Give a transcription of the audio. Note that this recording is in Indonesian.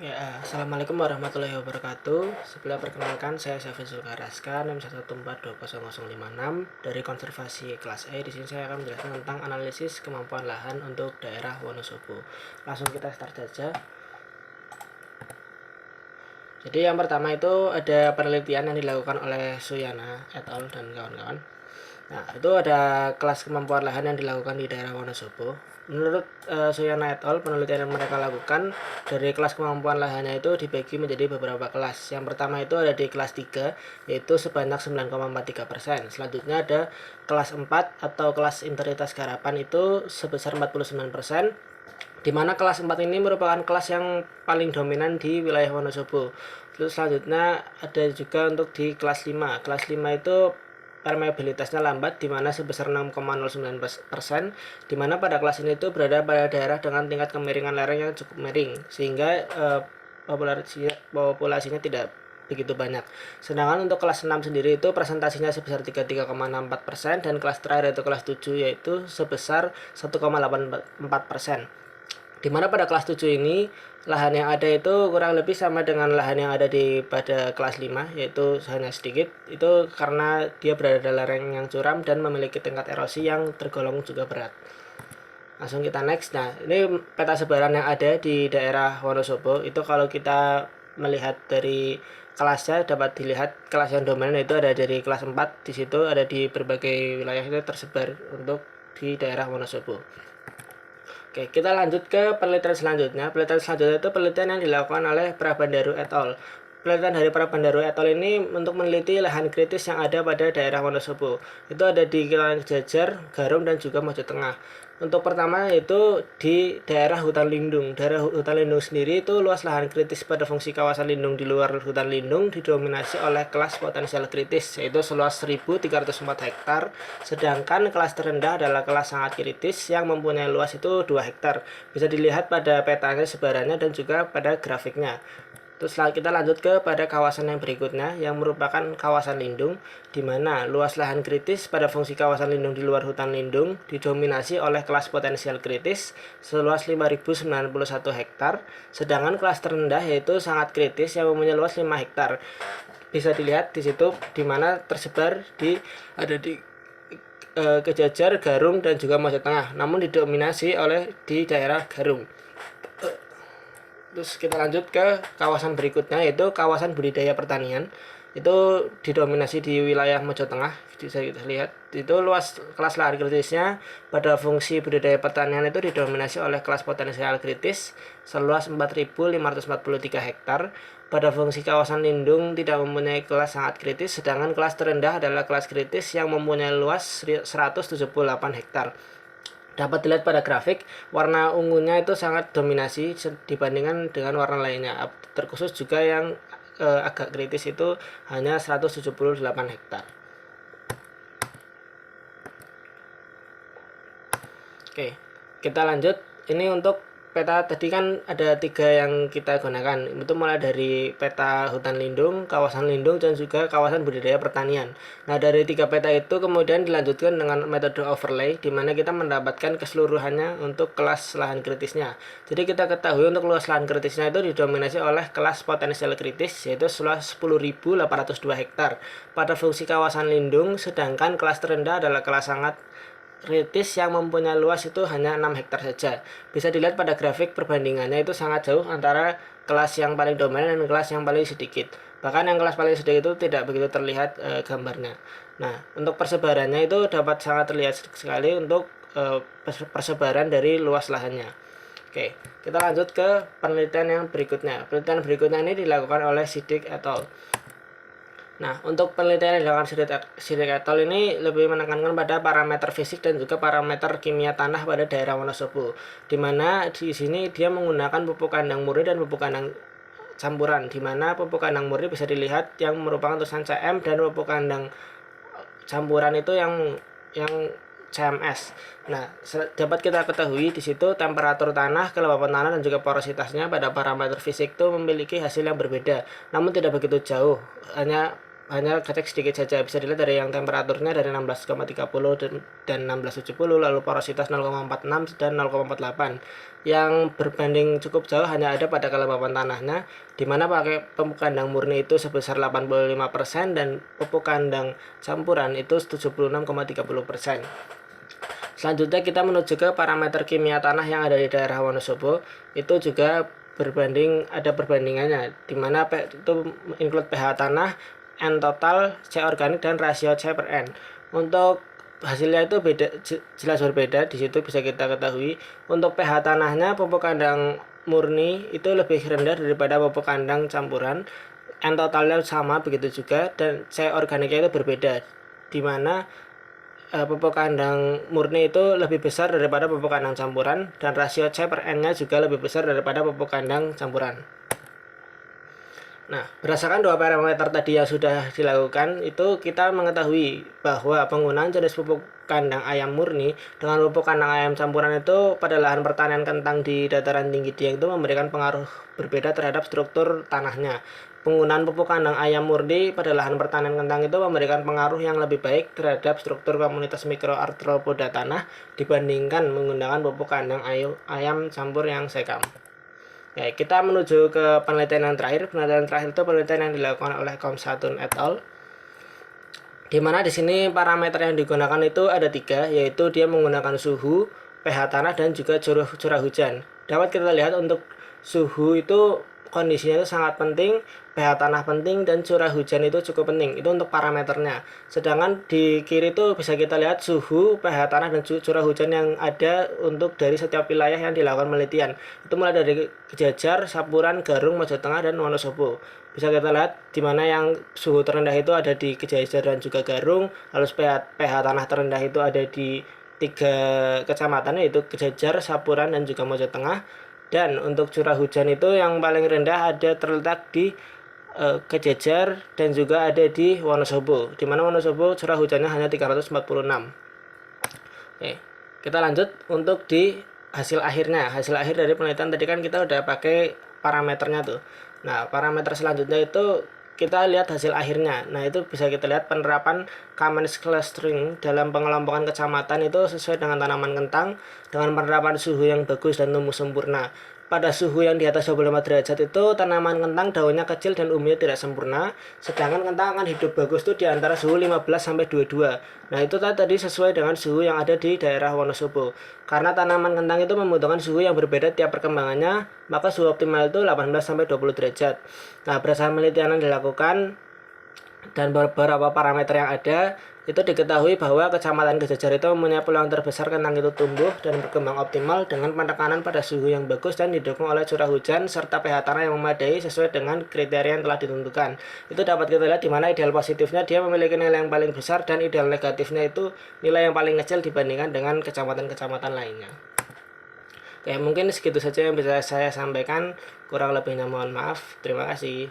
Ya, Assalamualaikum warahmatullahi wabarakatuh. Sebelum perkenalkan, saya Syafri Zulkaraska, NIM 1142056 dari Konservasi kelas E. Di sini saya akan menjelaskan tentang analisis kemampuan lahan untuk daerah Wonosobo. Langsung kita start saja. Jadi yang pertama itu ada penelitian yang dilakukan oleh Suyana et al. Dan kawan-kawan. Nah, itu ada kelas kemampuan lahan yang dilakukan di daerah Wonosobo. Menurut Suyana et al., penelitian yang mereka lakukan dari kelas kemampuan lahannya itu dibagi menjadi beberapa kelas. Yang pertama itu ada di kelas 3, yaitu sebanyak 9,43%. Selanjutnya ada kelas 4 atau kelas integritas garapan itu sebesar 49%. Di mana kelas 4 ini merupakan kelas yang paling dominan di wilayah Wonosobo. Terus selanjutnya ada juga untuk di kelas 5. Kelas 5 itu permeabilitasnya lambat di mana sebesar 6,09%, di mana pada kelas ini itu berada pada daerah dengan tingkat kemiringan lereng yang cukup miring sehingga populasinya tidak begitu banyak. Sedangkan untuk kelas 6 sendiri itu presentasinya sebesar 33,64% dan kelas terakhir itu kelas 7 yaitu sebesar 1,84%. Di mana pada kelas 7 ini lahan yang ada itu kurang lebih sama dengan lahan yang ada pada kelas 5, yaitu hanya sedikit. Itu karena dia berada dalam lereng yang curam dan memiliki tingkat erosi yang tergolong juga berat. Langsung kita next. Nah, ini peta sebaran yang ada di daerah Wonosobo. Itu kalau kita melihat dari kelasnya dapat dilihat kelas yang dominan itu ada dari kelas 4. Di situ ada di berbagai wilayah itu tersebar untuk di daerah Wonosobo. Oke, kita lanjut ke penelitian selanjutnya. Penelitian selanjutnya itu penelitian yang dilakukan oleh Prabandaru et al. Penelitian dari Prabandaru et al. Ini untuk meneliti lahan kritis yang ada pada daerah Wonosobo. Itu ada di Kilangan Jajar, Garum, dan juga Mojo Tengah. Untuk pertama yaitu di daerah hutan lindung. Daerah hutan lindung sendiri itu luas lahan kritis pada fungsi kawasan lindung di luar hutan lindung didominasi oleh kelas potensial kritis, yaitu seluas 1.304 hektar. Sedangkan kelas terendah adalah kelas sangat kritis yang mempunyai luas itu 2 hektar. Bisa dilihat pada petanya sebarannya dan juga pada grafiknya. Terus kita lanjut ke pada kawasan yang berikutnya yang merupakan kawasan lindung, di mana luas lahan kritis pada fungsi kawasan lindung di luar hutan lindung didominasi oleh kelas potensial kritis seluas 5.091 hektar, sedangkan kelas terendah yaitu sangat kritis yang mempunyai luas 5 hektar. Bisa dilihat di situ di mana tersebar ada di Kejajar, Garung, dan juga Mojo Tengah, namun didominasi oleh di daerah Garung. Terus kita lanjut ke kawasan berikutnya yaitu kawasan budidaya pertanian. Itu didominasi di wilayah Mojo Tengah. Bisa kita lihat itu luas kelas lahan kritisnya pada fungsi budidaya pertanian itu didominasi oleh kelas potensial kritis seluas 4.543 hektar. Pada fungsi kawasan lindung tidak mempunyai kelas sangat kritis, sedangkan kelas terendah adalah kelas kritis yang mempunyai luas 178 hektar. Dapat dilihat pada grafik, warna ungunya itu sangat dominasi dibandingkan dengan warna lainnya. Terkhusus juga yang agak kritis itu hanya 178 hektar. Oke, kita lanjut. Ini untuk peta tadi kan ada 3 yang kita gunakan. Itu mulai dari peta hutan lindung, kawasan lindung, dan juga kawasan budidaya pertanian. Nah, dari 3 peta itu kemudian dilanjutkan dengan metode overlay, di mana kita mendapatkan keseluruhannya untuk kelas lahan kritisnya. Jadi kita ketahui untuk luas lahan kritisnya itu didominasi oleh kelas potensial kritis, yaitu seluas 10.802 hektar pada fungsi kawasan lindung, sedangkan kelas terendah adalah kelas sangat kritis yang mempunyai luas itu hanya 6 hektar saja. Bisa dilihat pada grafik perbandingannya itu sangat jauh antara kelas yang paling dominan dan kelas yang paling sedikit. Bahkan yang kelas paling sedikit itu tidak begitu terlihat gambarnya. Nah, untuk persebarannya itu dapat sangat terlihat sekali untuk persebaran dari luas lahannya. Oke, kita lanjut ke penelitian yang berikutnya. Penelitian berikutnya ini dilakukan oleh Siddiq et al. Nah, untuk penelitian yang dilakukan Siddiq et al. Ini lebih menekankan pada parameter fisik dan juga parameter kimia tanah pada daerah Wonosobo. Di mana di sini dia menggunakan pupuk kandang murni dan pupuk kandang campuran. Di mana pupuk kandang murni bisa dilihat yang merupakan tulisan CM dan pupuk kandang campuran itu yang CMS. Nah, dapat kita ketahui di situ temperatur tanah, kelembapan tanah, dan juga porositasnya pada parameter fisik itu memiliki hasil yang berbeda, namun tidak begitu jauh. Hanya hanya cek sedikit saja. Bisa dilihat dari yang temperaturnya dari 16,30 dan 16,70, lalu porositas 0,46 dan 0,48. Yang berbanding cukup jauh hanya ada pada kelembapan tanahnya, di mana pakai pupuk kandang murni itu sebesar 85% dan pupuk kandang campuran itu 76,30%. Selanjutnya kita menuju ke parameter kimia tanah yang ada di daerah Wonosobo. Itu juga ada perbandingannya, di mana itu include pH tanah, N total, C organik, dan rasio C per N. Untuk hasilnya itu jelas berbeda. Di situ bisa kita ketahui untuk pH tanahnya pupuk kandang murni itu lebih rendah daripada pupuk kandang campuran. N totalnya sama begitu juga, dan C organiknya itu berbeda, di mana pupuk kandang murni itu lebih besar daripada pupuk kandang campuran, dan rasio C per N-nya juga lebih besar daripada pupuk kandang campuran. Nah, berdasarkan dua parameter tadi yang sudah dilakukan, itu kita mengetahui bahwa penggunaan jenis pupuk kandang ayam murni dengan pupuk kandang ayam campuran itu pada lahan pertanian kentang di dataran tinggi Dieng itu memberikan pengaruh berbeda terhadap struktur tanahnya. Penggunaan pupuk kandang ayam murni pada lahan pertanian kentang itu memberikan pengaruh yang lebih baik terhadap struktur komunitas mikroarthropoda tanah dibandingkan menggunakan pupuk kandang ayam campur yang sekam. Ya, kita menuju ke penelitian yang terakhir. Penelitian terakhir itu penelitian yang dilakukan oleh Komsatun et al. Di mana di sini parameter yang digunakan itu ada 3, yaitu dia menggunakan suhu, pH tanah, dan juga curah hujan. Dapat kita lihat untuk suhu itu kondisinya itu sangat penting, pH tanah penting, dan curah hujan itu cukup penting. Itu untuk parameternya. Sedangkan di kiri itu bisa kita lihat suhu, pH tanah, dan curah hujan yang ada untuk dari setiap wilayah yang dilakukan penelitian. Itu mulai dari Kejajar, Sapuran, Garung, Mojotengah, dan Wonosobo. Bisa kita lihat di mana yang suhu terendah itu ada di Kejajar dan juga Garung, lalu pH tanah terendah itu ada di 3 kecamatan, yaitu Kejajar, Sapuran, dan juga Mojotengah. Dan untuk curah hujan itu yang paling rendah ada terletak di Kejajar dan juga ada di Wonosobo, di mana Wonosobo curah hujannya hanya 346. Oke, kita lanjut untuk di hasil akhirnya. Hasil akhir dari penelitian tadi kan kita udah pakai parameternya tuh. Nah, parameter selanjutnya itu kita lihat hasil akhirnya. Nah, itu bisa kita lihat penerapan Kamenis clustering dalam pengelompokan kecamatan itu sesuai dengan tanaman kentang dengan penerapan suhu yang bagus dan tumbuh sempurna. Pada suhu yang di atas 25 derajat itu tanaman kentang daunnya kecil dan umumnya tidak sempurna, sedangkan kentang akan hidup bagus tuh di antara suhu 15 sampai 22. Nah, itu tadi sesuai dengan suhu yang ada di daerah Wonosobo. Karena tanaman kentang itu membutuhkan suhu yang berbeda tiap perkembangannya, maka suhu optimal itu 18 sampai 20 derajat. Nah, berdasarkan penelitian yang dilakukan dan beberapa parameter yang ada, itu diketahui bahwa Kecamatan Kejajar itu mempunyai peluang terbesar kentang itu tumbuh dan berkembang optimal dengan penekanan pada suhu yang bagus dan didukung oleh curah hujan serta pH tanah yang memadai sesuai dengan kriteria yang telah ditentukan. Itu dapat kita lihat di mana ideal positifnya dia memiliki nilai yang paling besar dan ideal negatifnya itu nilai yang paling kecil dibandingkan dengan kecamatan-kecamatan lainnya. Oke, mungkin segitu saja yang bisa saya sampaikan. Kurang lebihnya mohon maaf. Terima kasih.